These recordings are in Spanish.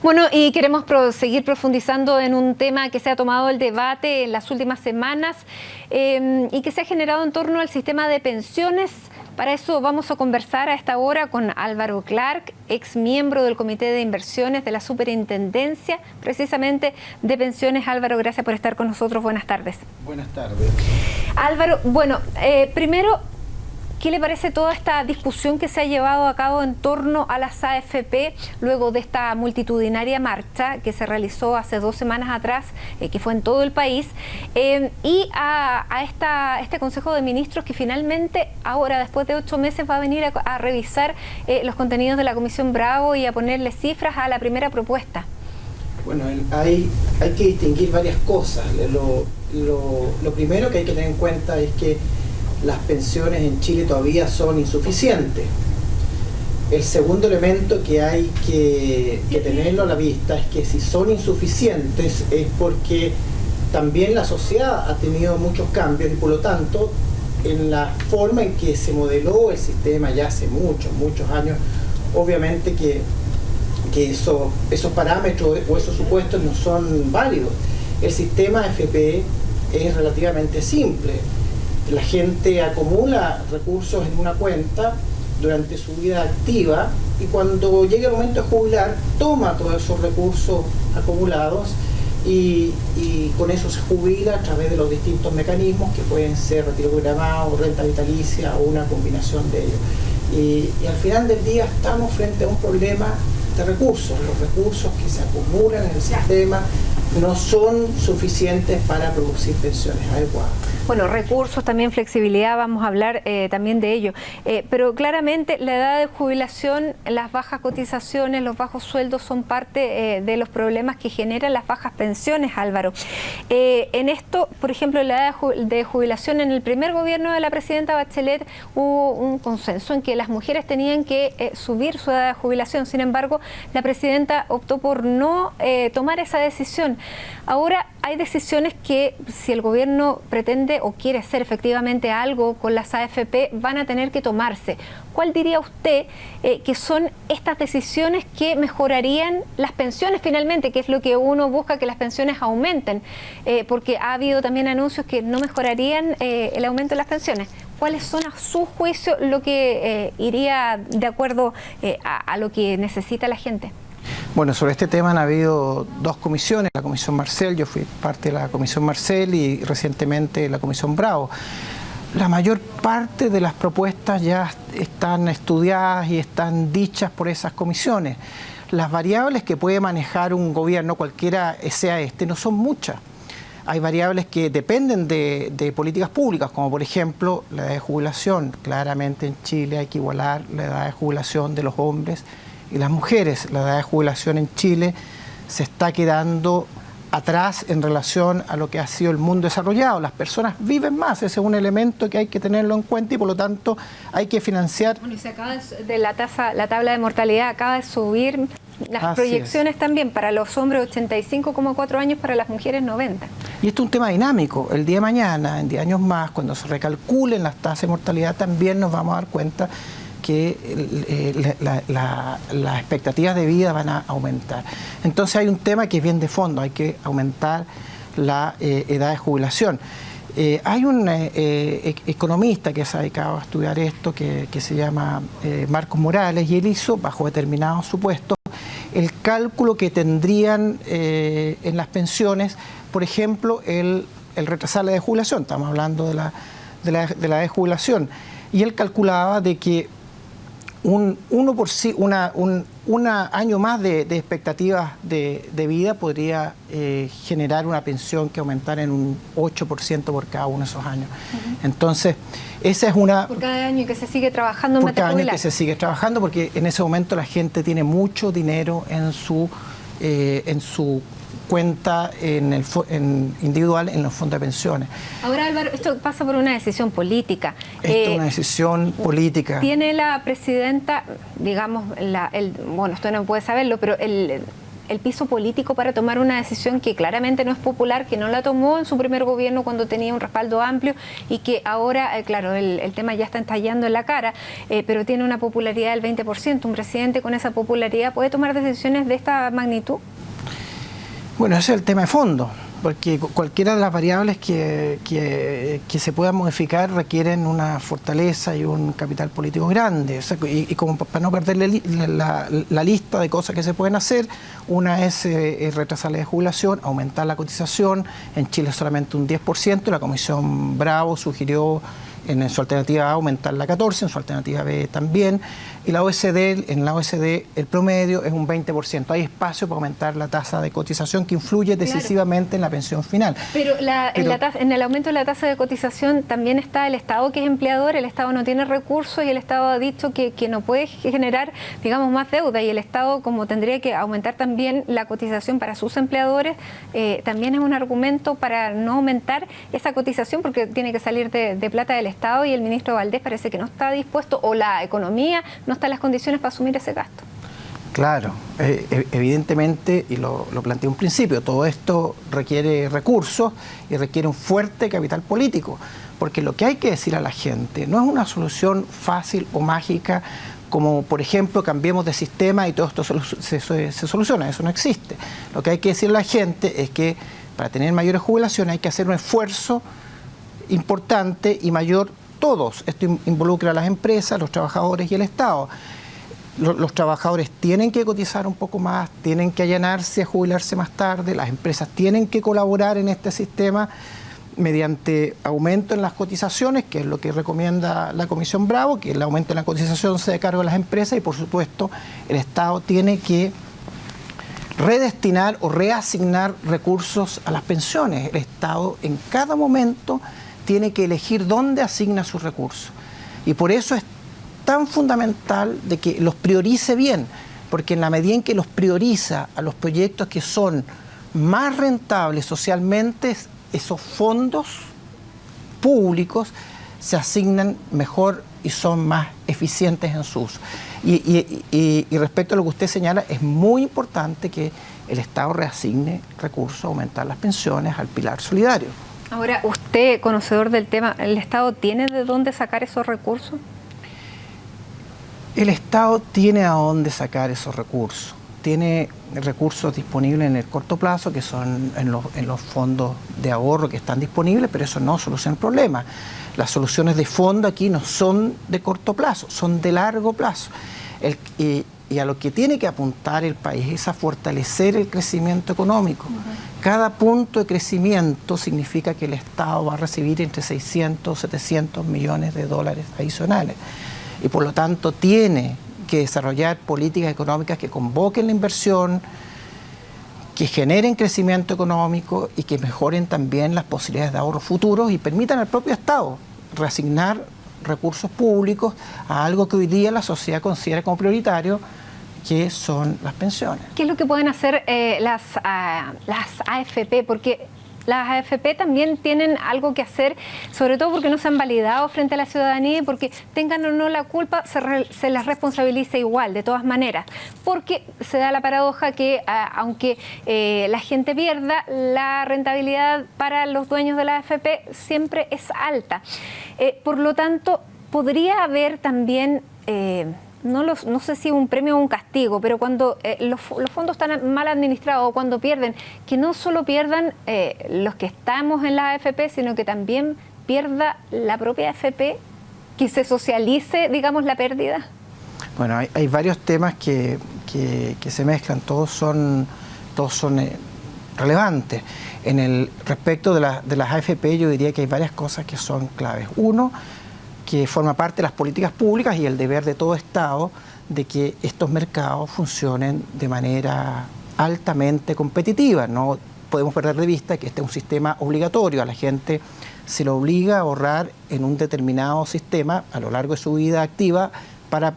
Bueno, y queremos seguir profundizando en un tema que se ha tomado el debate en las últimas semanas y que se ha generado en torno al sistema de pensiones. Para eso vamos a conversar a esta hora con Álvaro Clark, ex miembro del Comité de Inversiones de la Superintendencia, precisamente de Pensiones. Álvaro, gracias por estar con nosotros. Buenas tardes. Buenas tardes. Álvaro, bueno, primero, ¿qué le parece toda esta discusión que se ha llevado a cabo en torno a las AFP luego de esta multitudinaria marcha que se realizó hace 2 semanas atrás, que fue en todo el país, y a este Consejo de Ministros que finalmente ahora, después de 8 meses, va a venir a revisar los contenidos de la Comisión Bravo y a ponerle cifras a la primera propuesta? Bueno, hay que distinguir varias cosas. Lo primero que hay que tener en cuenta es que las pensiones en Chile todavía son insuficientes. El segundo elemento que hay que tenerlo a la vista es que si son insuficientes es porque también la sociedad ha tenido muchos cambios y por lo tanto en la forma en que se modeló el sistema ya hace muchos años, obviamente que esos parámetros o esos supuestos no son válidos. El sistema AFP es relativamente simple. La gente acumula recursos en una cuenta durante su vida activa y cuando llega el momento de jubilar toma todos esos recursos acumulados y con eso se jubila a través de los distintos mecanismos que pueden ser retiro programado, renta vitalicia o una combinación de ellos. Y al final del día estamos frente a un problema de recursos. Los recursos que se acumulan en el sistema no son suficientes para producir pensiones adecuadas. Bueno, recursos, también flexibilidad, vamos a hablar también de ello. Pero claramente la edad de jubilación, las bajas cotizaciones, los bajos sueldos son parte de los problemas que generan las bajas pensiones, Álvaro. En esto, por ejemplo, la edad de jubilación, en el primer gobierno de la presidenta Bachelet hubo un consenso en que las mujeres tenían que subir su edad de jubilación. Sin embargo, la presidenta optó por no tomar esa decisión. Ahora hay decisiones que, si el gobierno pretende o quiere hacer efectivamente algo con las AFP, van a tener que tomarse. ¿Cuál diría usted que son estas decisiones que mejorarían las pensiones finalmente, que es lo que uno busca, que las pensiones aumenten? Porque ha habido también anuncios que no mejorarían el aumento de las pensiones. ¿Cuáles son, a su juicio, lo que iría de acuerdo a lo que necesita la gente? Bueno, sobre este tema han habido 2 comisiones, la Comisión Marcel, yo fui parte de la Comisión Marcel y recientemente la Comisión Bravo. La mayor parte de las propuestas ya están estudiadas y están dichas por esas comisiones. Las variables que puede manejar un gobierno, cualquiera sea este, no son muchas. Hay variables que dependen de políticas públicas, como por ejemplo la edad de jubilación. Claramente en Chile hay que igualar la edad de jubilación de los hombres y las mujeres. La edad de jubilación en Chile se está quedando atrás en relación a lo que ha sido el mundo desarrollado. Las personas viven más, ese es un elemento que hay que tenerlo en cuenta y por lo tanto hay que financiar. Bueno, y se acaba de la tabla de mortalidad acaba de subir, las proyecciones también para los hombres 85,4 años, para las mujeres 90. Y esto es un tema dinámico. El día de mañana, en 10 años más, cuando se recalculen las tasas de mortalidad, también nos vamos a dar cuenta que las expectativas de vida van a aumentar. Entonces hay un tema que es bien de fondo, hay que aumentar la edad de jubilación. Hay un economista que se ha dedicado a estudiar esto, que se llama Marcos Morales, y él hizo, bajo determinados supuestos, el cálculo que tendrían en las pensiones, por ejemplo, el retrasar la edad de jubilación. Estamos hablando de la edad de jubilación. Y él calculaba de que un año más de expectativas de vida podría generar una pensión que aumentara en un 8% por cada uno de esos años. Cuences, esa es una... Por cada año que se sigue trabajando en por cada jubilar. año que se sigue trabajando, porque en ese momento la gente tiene mucho dinero en su cuenta individual en los fondos de pensiones. Ahora, Álvaro, esto pasa por una decisión política. Esto es una decisión política. Tiene la presidenta, digamos, bueno, usted no puede saberlo, pero el piso político para tomar una decisión que claramente no es popular, que no la tomó en su primer gobierno cuando tenía un respaldo amplio y que ahora, claro, el tema ya está estallando en la cara, pero tiene una popularidad del 20%. ¿Un presidente con esa popularidad puede tomar decisiones de esta magnitud? Bueno, ese es el tema de fondo, porque cualquiera de las variables que se puedan modificar requieren una fortaleza y un capital político grande. O sea, y como para no perder la lista de cosas que se pueden hacer, una es retrasar la de jubilación, aumentar la cotización. En Chile solamente un 10%, la Comisión Bravo sugirió en su alternativa A aumentarla a 14%, en su alternativa B también. Y la en la OECD el promedio es un 20%. Hay espacio para aumentar la tasa de cotización que influye decisivamente en la pensión final. Pero en el aumento de la tasa de cotización también está el Estado, que es empleador. El Estado no tiene recursos y el Estado ha dicho que no puede generar, digamos, más deuda, y el Estado, como tendría que aumentar también la cotización para sus empleadores, también es un argumento para no aumentar esa cotización, porque tiene que salir de plata del Estado, y el ministro Valdés parece que no está dispuesto, o la economía no está en las condiciones para asumir ese gasto. Claro, evidentemente, y lo planteé en un principio, todo esto requiere recursos y requiere un fuerte capital político, porque lo que hay que decir a la gente no es una solución fácil o mágica, como por ejemplo cambiemos de sistema y todo esto se soluciona. Eso no existe. Lo que hay que decir a la gente es que para tener mayores jubilaciones hay que hacer un esfuerzo importante y mayor todos. Esto involucra a las empresas, los trabajadores y el Estado. Los trabajadores tienen que cotizar un poco más, tienen que allanarse a jubilarse más tarde, las empresas tienen que colaborar en este sistema mediante aumento en las cotizaciones, que es lo que recomienda la Comisión Bravo, que el aumento en la cotización sea de cargo de las empresas, y por supuesto el Estado tiene que redestinar o reasignar recursos a las pensiones. El Estado en cada momento tiene que elegir dónde asigna sus recursos. Y por eso es tan fundamental de que los priorice bien, porque en la medida en que los prioriza a los proyectos que son más rentables socialmente, esos fondos públicos se asignan mejor y son más eficientes en su uso. Y respecto a lo que usted señala, es muy importante que el Estado reasigne recursos, aumentar las pensiones al pilar solidario. Ahora, usted, conocedor del tema, ¿el Estado tiene de dónde sacar esos recursos? El Estado tiene a dónde sacar esos recursos. Tiene recursos disponibles en el corto plazo, que son en los fondos de ahorro que están disponibles, pero eso no soluciona el problema. Las soluciones de fondo aquí no son de corto plazo, son de largo plazo. Y a lo que tiene que apuntar el país es a fortalecer el crecimiento económico. Cada punto de crecimiento significa que el Estado va a recibir entre 600 y 700 millones de dólares adicionales. Y por lo tanto tiene que desarrollar políticas económicas que convoquen la inversión, que generen crecimiento económico y que mejoren también las posibilidades de ahorro futuros y permitan al propio Estado reasignar recursos públicos a algo que hoy día la sociedad considera como prioritario, que son las pensiones. ¿Qué es lo que pueden hacer las AFP? Porque las AFP también tienen algo que hacer, sobre todo porque no se han validado frente a la ciudadanía, y porque tengan o no la culpa, se les responsabiliza igual, de todas maneras. Porque se da la paradoja que, aunque la gente pierda, la rentabilidad para los dueños de la AFP siempre es alta. Por lo tanto, podría haber también... no sé si un premio o un castigo, pero cuando los fondos están mal administrados o cuando pierden, que no solo pierdan los que estamos en la AFP, sino que también pierda la propia AFP, que se socialice, digamos, la pérdida. Bueno, hay varios temas que se mezclan, todos son relevantes. Respecto de las AFP, yo diría que hay varias cosas que son claves. Uno, que forma parte de las políticas públicas y el deber de todo Estado de que estos mercados funcionen de manera altamente competitiva. No podemos perder de vista que este es un sistema obligatorio. A la gente se le obliga a ahorrar en un determinado sistema a lo largo de su vida activa para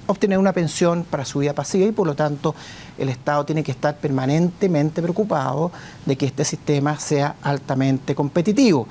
obtener una pensión para su vida pasiva, y por lo tanto el Estado tiene que estar permanentemente preocupado de que este sistema sea altamente competitivo.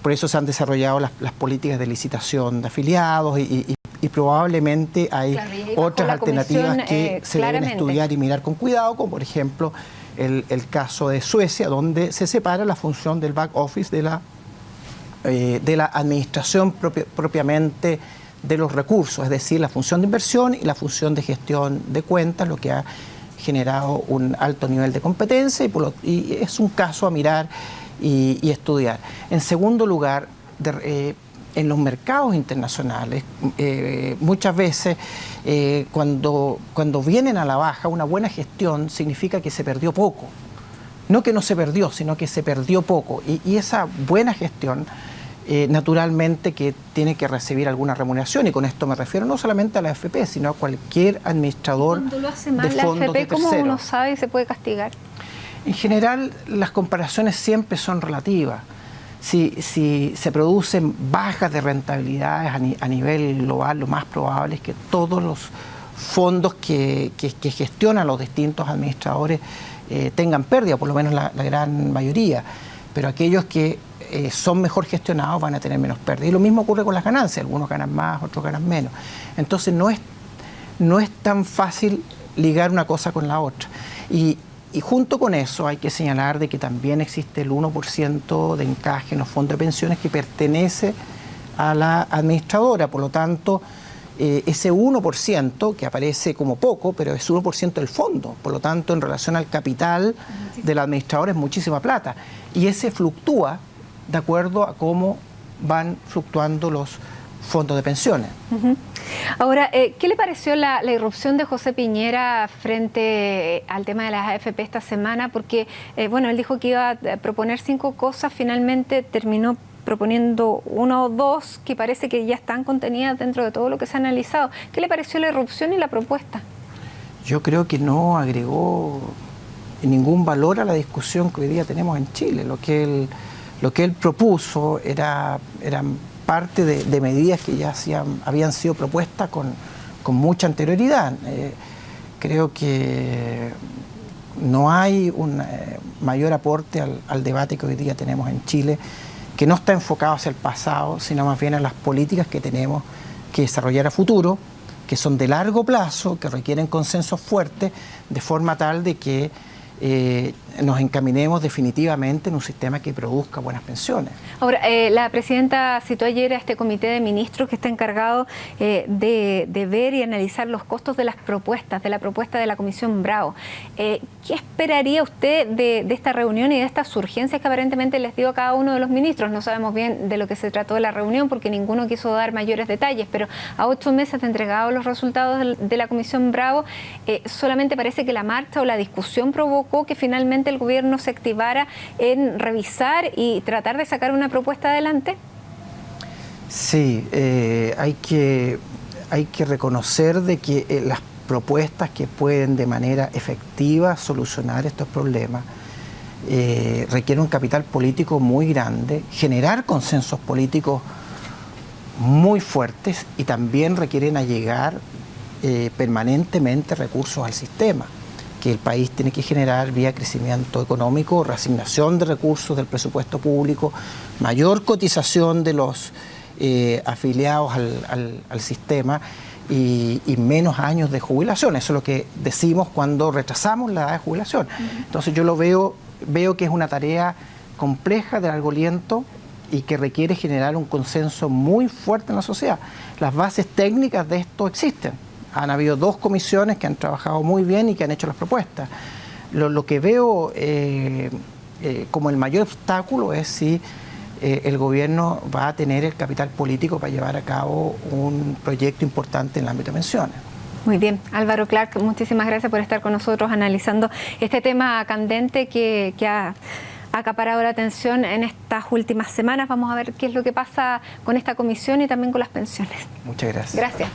Por eso se han desarrollado las políticas de licitación de afiliados y y probablemente hay claro, y otras alternativas que se deben claramente estudiar y mirar con cuidado, como por ejemplo el caso de Suecia, donde se separa la función del back office de la administración propiamente de los recursos, es decir, la función de inversión y la función de gestión de cuentas, lo que ha generado un alto nivel de competencia y es un caso a mirar y estudiar. En segundo lugar, en los mercados internacionales, muchas veces cuando vienen a la baja, una buena gestión significa que se perdió poco. No que no se perdió, sino que se perdió poco. Y esa buena gestión, naturalmente que tiene que recibir alguna remuneración, y con esto me refiero no solamente a la AFP, sino a cualquier administrador de fondos de terceros. Cuando lo hace mal la AFP, ¿cómo uno sabe y se puede castigar? En general, las comparaciones siempre son relativas. Si se producen bajas de rentabilidades a nivel global, lo más probable es que todos los fondos que gestionan los distintos administradores tengan pérdida, por lo menos la gran mayoría, pero aquellos que son mejor gestionados van a tener menos pérdida. Y lo mismo ocurre con las ganancias, algunos ganan más, otros ganan menos. Entonces no es tan fácil ligar una cosa con la otra. Y junto con eso hay que señalar de que también existe el 1% de encaje en los fondos de pensiones que pertenece a la administradora. Por lo tanto, ese 1% que aparece como poco, pero es 1% del fondo. Por lo tanto, en relación al capital del administrador es muchísima plata. Y ese fluctúa de acuerdo a cómo van fluctuando los fondos de pensiones. Ahora, ¿qué le pareció la irrupción de José Piñera frente al tema de las AFP esta semana? Porque, bueno, él dijo que iba a proponer 5 cosas, finalmente terminó proponiendo 1 o 2 que parece que ya están contenidas dentro de todo lo que se ha analizado. ¿Qué le pareció la irrupción y la propuesta? Yo creo que no agregó ningún valor a la discusión que hoy día tenemos en Chile. Lo que él propuso eran parte de medidas que ya habían sido propuestas con mucha anterioridad. Creo que no hay un mayor aporte al debate que hoy día tenemos en Chile, que no está enfocado hacia el pasado, sino más bien a las políticas que tenemos que desarrollar a futuro, que son de largo plazo, que requieren consensos fuertes, de forma tal de que nos encaminemos definitivamente en un sistema que produzca buenas pensiones. Ahora, la presidenta citó ayer a este comité de ministros que está encargado de ver y analizar los costos de las propuestas, de la propuesta de la Comisión Bravo. ¿Qué esperaría usted de esta reunión y de estas urgencias que aparentemente les dio a cada uno de los ministros? No sabemos bien de lo que se trató de la reunión porque ninguno quiso dar mayores detalles, pero a 8 meses de entregados los resultados de la Comisión Bravo, solamente parece que la marcha o la discusión provocó que finalmente el gobierno se activara en revisar y tratar de sacar una propuesta adelante. Sí, hay que reconocer de que las propuestas que pueden de manera efectiva solucionar estos problemas requieren un capital político muy grande, generar consensos políticos muy fuertes y también requieren allegar permanentemente recursos al sistema que el país tiene que generar vía crecimiento económico, reasignación de recursos del presupuesto público, mayor cotización de los afiliados al sistema y menos años de jubilación. Eso es lo que decimos cuando retrasamos la edad de jubilación. Entonces yo lo veo que es una tarea compleja, de largo aliento y que requiere generar un consenso muy fuerte en la sociedad. Las bases técnicas de esto existen. Han habido 2 comisiones que han trabajado muy bien y que han hecho las propuestas. Lo que veo como el mayor obstáculo es si el gobierno va a tener el capital político para llevar a cabo un proyecto importante en el ámbito de pensiones. Muy bien, Álvaro Clark, muchísimas gracias por estar con nosotros analizando este tema candente que ha acaparado la atención en estas últimas semanas. Vamos a ver qué es lo que pasa con esta comisión y también con las pensiones. Muchas gracias. Gracias.